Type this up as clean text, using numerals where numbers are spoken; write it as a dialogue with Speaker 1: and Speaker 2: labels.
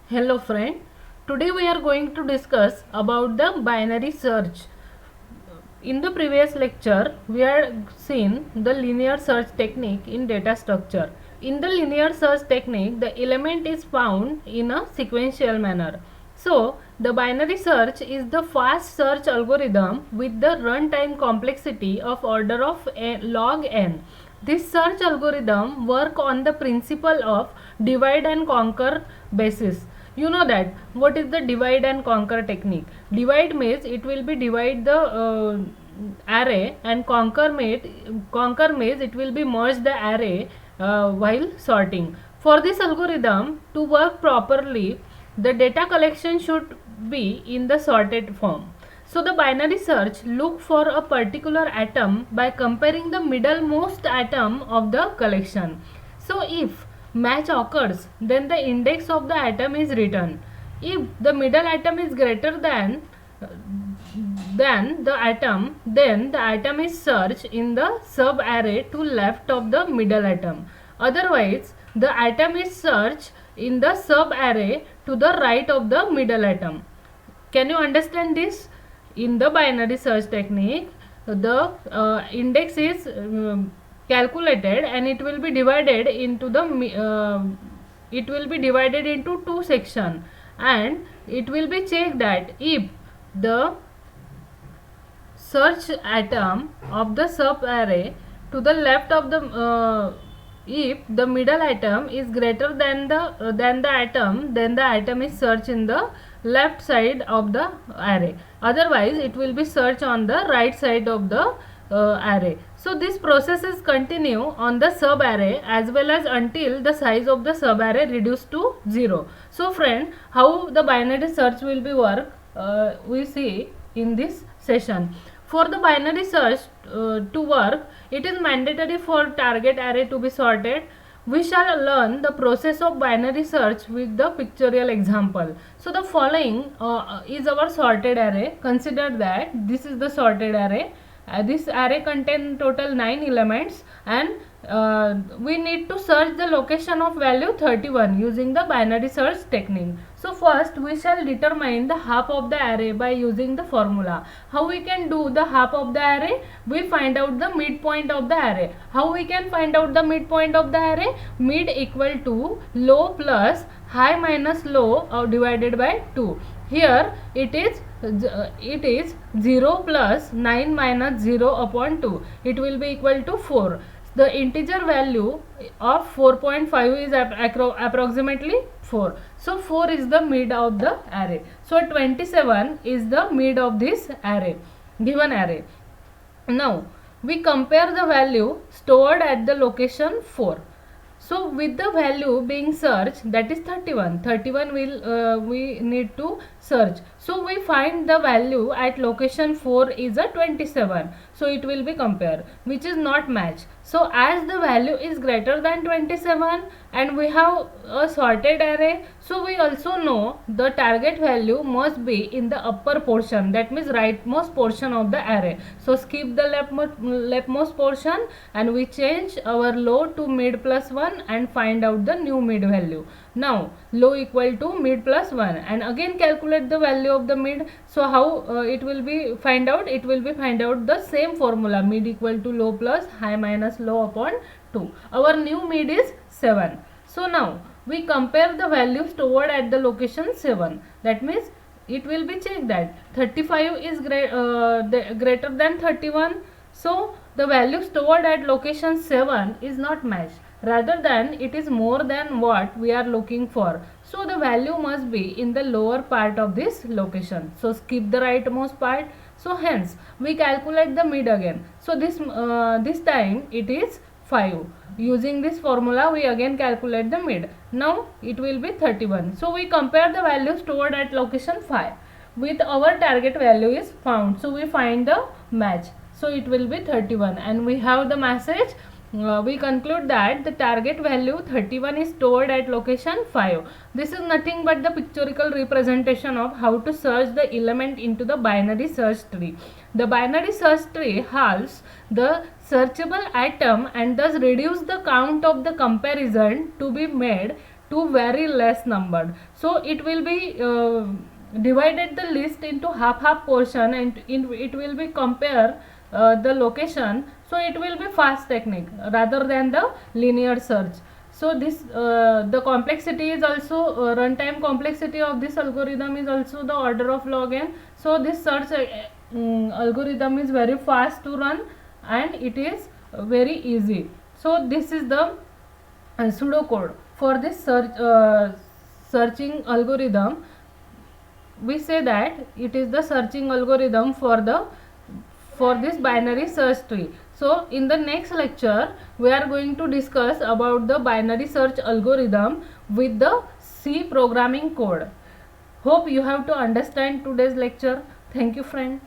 Speaker 1: Hello friend, today we are going to discuss about the binary search. In the previous lecture, we had seen the linear search technique in data structure. In the linear search technique, the element is found in a sequential manner. So, the binary search is the fast search algorithm with the runtime complexity of order of log n. This search algorithm work on the principle of divide and conquer basis. You know that what is the divide and conquer technique. Divide means it will be divide the array, and conquer means it will be merge the array while sorting. For this algorithm to work properly, the data collection should be in the sorted form. So the binary search look for a particular atom by comparing the middlemost atom of the collection. So if match occurs, then the index of the atom is written. If the middle atom is greater than the atom, then the atom is searched in the sub array to left of the middle atom. Otherwise, the atom is searched in the sub array to the right of the middle atom. Can you understand this? In the binary search technique, the index is calculated and it will be divided into two sections, and it will be checked that if the search atom of the sub array to the left of the if the middle atom is greater than the atom, then the atom is searched in the left side of the array. Otherwise it will be searched on the right side of the array. So this process is continue on the sub array as well as until the size of the sub array reduced to 0. So friend, how the binary search will be work, we see in this session. For the binary search to work, it is mandatory for target array to be sorted. We shall learn the process of binary search with the pictorial example. So the following is our sorted array. Consider that this is the sorted array. This array contains total 9 elements, and we need to search the location of value 31 using the binary search technique. So first we shall determine the half of the array by using the formula. How we can do the half of the array? We find out the midpoint of the array. How we can find out the midpoint of the array? Mid equal to low plus high minus low divided by 2. Here it is 0 plus 9 minus 0 upon 2. It will be equal to 4. The integer value of 4.5 is approximately 4. So 4 is the mid of the array. So 27 is the mid of this array, given array. Now we compare the value stored at the location 4. So with the value being searched, that is 31 will we need to search. So we find the value at location 4 is a 27. So it will be compared, which is not match. So as the value is greater than 27 and we have a sorted array, so we also know the target value must be in the upper portion, that means rightmost portion of the array. So skip the leftmost portion and we change our low to mid plus 1 and find out the new mid value. Now low equal to mid plus 1 and again calculate the value of the mid. So how it will be find out? It will be find out the same formula, mid equal to low plus high minus low upon 2. Our new mid is 7. So now we compare the value stored at the location 7. That means it will be checked that 35 is greater than 31. So the value stored at location 7 is not matched. Rather than it is more than what we are looking for. So the value must be in the lower part of this location. So skip the rightmost part. So hence we calculate the mid again. So this time it is 5. Using this formula we again calculate the mid. Now it will be 31. So we compare the value stored at location 5 with our target value is found. So we find the match. So it will be 31 and we have the message. We conclude that the target value 31 is stored at location 5. This is nothing but the pictorial representation of how to search the element into the binary search tree. The binary search tree halves the searchable atom and thus reduce the count of the comparison to be made to very less numbered. So it will be divided the list into half portion, and it will be compare the location. So it will be fast technique rather than the linear search. So this the complexity is also runtime complexity of this algorithm is also the order of log n. So this search algorithm is very fast to run and it is very easy. So this is the pseudocode for this searching algorithm. We say that it is the searching algorithm for this binary search tree. So in the next lecture we are going to discuss about the binary search algorithm with the C programming code. Hope you have to understand today's lecture. Thank you, friend.